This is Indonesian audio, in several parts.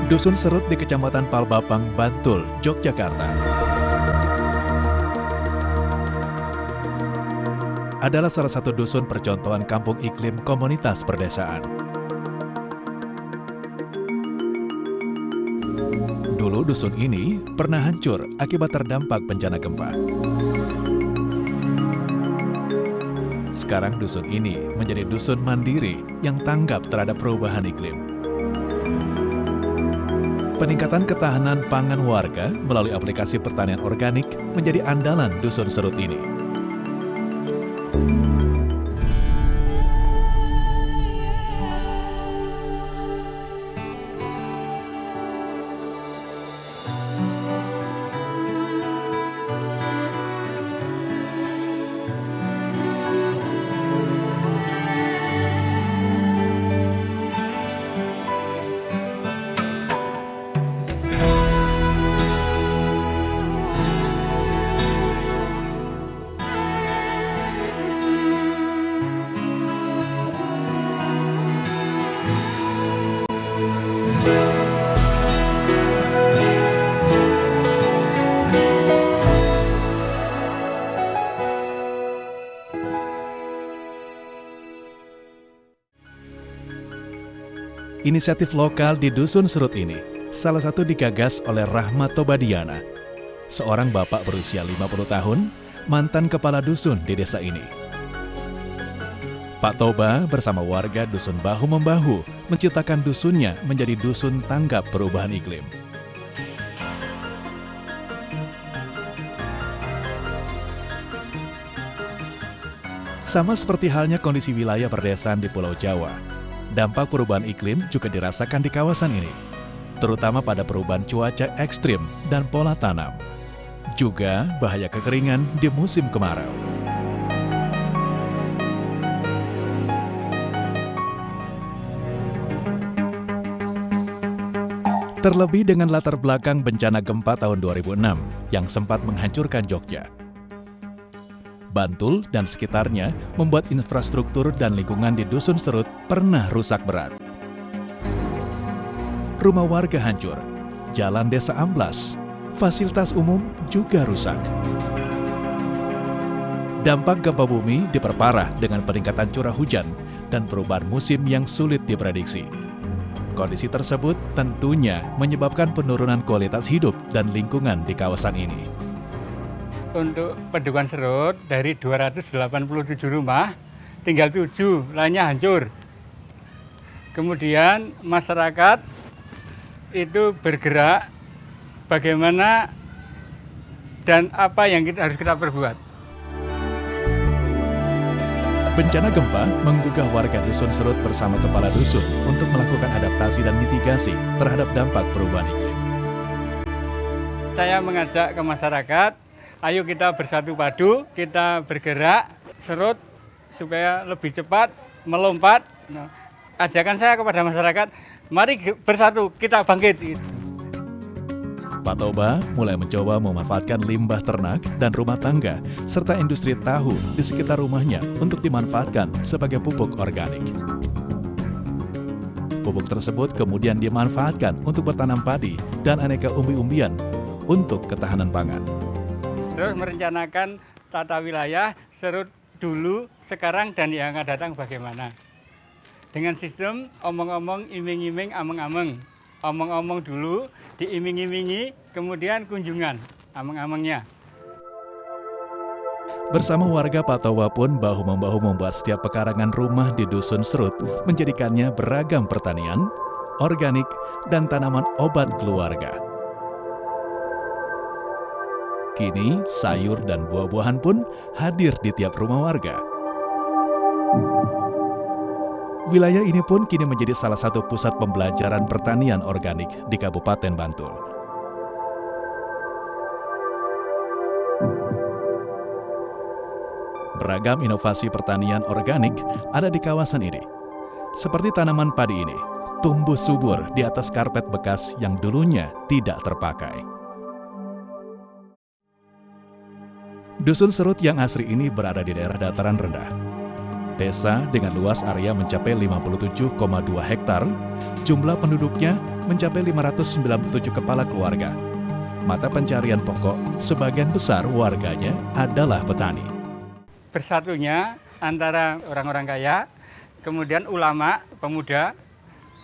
Dusun Serut di Kecamatan Palbapang, Bantul, Yogyakarta. Adalah salah satu dusun percontohan kampung iklim komunitas perdesaan. Dulu dusun ini pernah hancur akibat terdampak bencana gempa. Sekarang dusun ini menjadi dusun mandiri yang tanggap terhadap perubahan iklim. Peningkatan ketahanan pangan warga melalui aplikasi pertanian organik menjadi andalan Dusun Serut ini. Inisiatif lokal di Dusun Serut ini salah satu digagas oleh Rahmat Tobadiana, seorang bapak berusia 50 tahun, mantan kepala dusun di desa ini. Pak Toba bersama warga dusun bahu-membahu menciptakan dusunnya menjadi dusun tanggap perubahan iklim. Sama seperti halnya kondisi wilayah perdesaan di Pulau Jawa, dampak perubahan iklim juga dirasakan di kawasan ini, terutama pada perubahan cuaca ekstrim dan pola tanam. Juga bahaya kekeringan di musim kemarau. Terlebih dengan latar belakang bencana gempa tahun 2006 yang sempat menghancurkan Jogja. Bantul dan sekitarnya membuat infrastruktur dan lingkungan di Dusun Serut pernah rusak berat. Rumah warga hancur, jalan desa amblas, fasilitas umum juga rusak. Dampak gempa bumi diperparah dengan peningkatan curah hujan dan perubahan musim yang sulit diprediksi. Kondisi tersebut tentunya menyebabkan penurunan kualitas hidup dan lingkungan di kawasan ini. Untuk Padukuhan Serut dari 287 rumah, tinggal 7, lainnya hancur. Kemudian masyarakat itu bergerak bagaimana dan apa yang harus kita perbuat. Bencana gempa menggugah warga Dusun Serut bersama kepala dusun untuk melakukan adaptasi dan mitigasi terhadap dampak perubahan iklim. Saya mengajak ke masyarakat, ayo kita bersatu padu, kita bergerak serut supaya lebih cepat melompat. Nah, ajakan saya kepada masyarakat, mari bersatu kita bangkit. Pak Toba mulai mencoba memanfaatkan limbah ternak dan rumah tangga serta industri tahu di sekitar rumahnya untuk dimanfaatkan sebagai pupuk organik. Pupuk tersebut kemudian dimanfaatkan untuk bertanam padi dan aneka umbi-umbian untuk ketahanan pangan. Terus merencanakan tata wilayah Serut dulu, sekarang, dan yang akan datang bagaimana. Dengan sistem omong-omong, iming-iming, ameng-ameng. Omong-omong dulu, diiming-imingi, kemudian kunjungan, ameng-amengnya. Bersama warga Pak Toba pun bahu-membahu membuat setiap pekarangan rumah di Dusun Serut menjadikannya beragam pertanian, organik, dan tanaman obat keluarga. Kini sayur dan buah-buahan pun hadir di tiap rumah warga. Wilayah ini pun kini menjadi salah satu pusat pembelajaran pertanian organik di Kabupaten Bantul. Beragam inovasi pertanian organik ada di kawasan ini. Seperti tanaman padi ini, tumbuh subur di atas karpet bekas yang dulunya tidak terpakai. Dusun Serut yang asri ini berada di daerah dataran rendah. Desa dengan luas area mencapai 57,2 hektar, jumlah penduduknya mencapai 597 kepala keluarga. Mata pencarian pokok sebagian besar warganya adalah petani. Bersatunya antara orang-orang kaya, kemudian ulama, pemuda,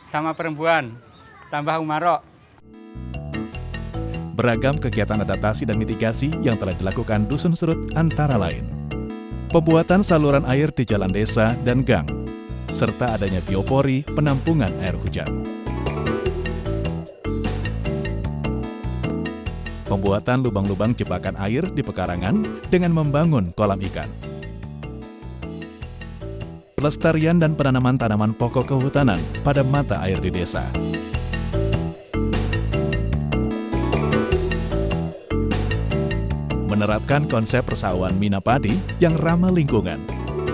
sama perempuan, tambah umarok. Beragam kegiatan adaptasi dan mitigasi yang telah dilakukan Dusun Serut antara lain pembuatan saluran air di jalan desa dan gang, serta adanya biopori penampungan air hujan. Pembuatan lubang-lubang jebakan air di pekarangan dengan membangun kolam ikan. Pelestarian dan penanaman tanaman pokok kehutanan pada mata air di desa. Menerapkan konsep persawahan mina padi yang ramah lingkungan.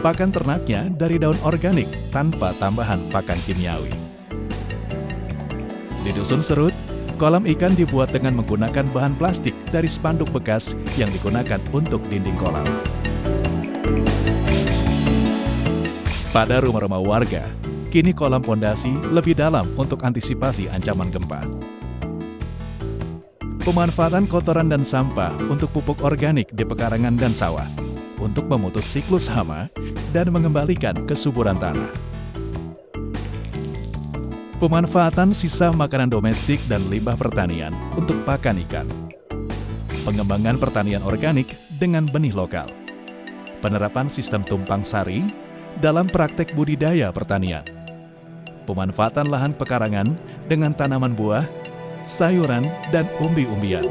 Pakan ternaknya dari daun organik tanpa tambahan pakan kimiawi. Di Dusun Serut, kolam ikan dibuat dengan menggunakan bahan plastik dari spanduk bekas yang digunakan untuk dinding kolam. Pada rumah-rumah warga, kini kolam pondasi lebih dalam untuk antisipasi ancaman gempa. Pemanfaatan kotoran dan sampah untuk pupuk organik di pekarangan dan sawah, untuk memutus siklus hama dan mengembalikan kesuburan tanah. Pemanfaatan sisa makanan domestik dan limbah pertanian untuk pakan ikan. Pengembangan pertanian organik dengan benih lokal. Penerapan sistem tumpang sari dalam praktek budidaya pertanian. Pemanfaatan lahan pekarangan dengan tanaman buah, sayuran, dan umbi-umbian.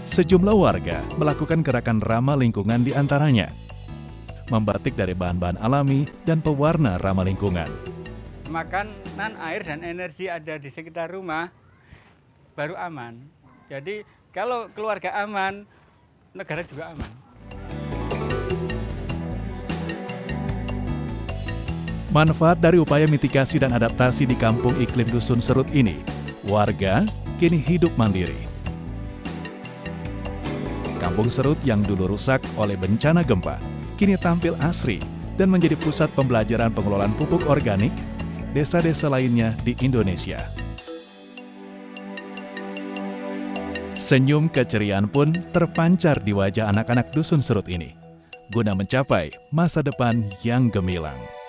Sejumlah warga melakukan gerakan ramah lingkungan di antaranya. Membatik dari bahan-bahan alami dan pewarna ramah lingkungan. Makanan, air, dan energi ada di sekitar rumah, baru aman. Jadi kalau keluarga aman, negara juga aman. Manfaat dari upaya mitigasi dan adaptasi di kampung iklim Dusun Serut ini, warga kini hidup mandiri. Kampung Serut yang dulu rusak oleh bencana gempa, kini tampil asri dan menjadi pusat pembelajaran pengelolaan pupuk organik desa-desa lainnya di Indonesia. Senyum keceriaan pun terpancar di wajah anak-anak Dusun Serut ini, guna mencapai masa depan yang gemilang.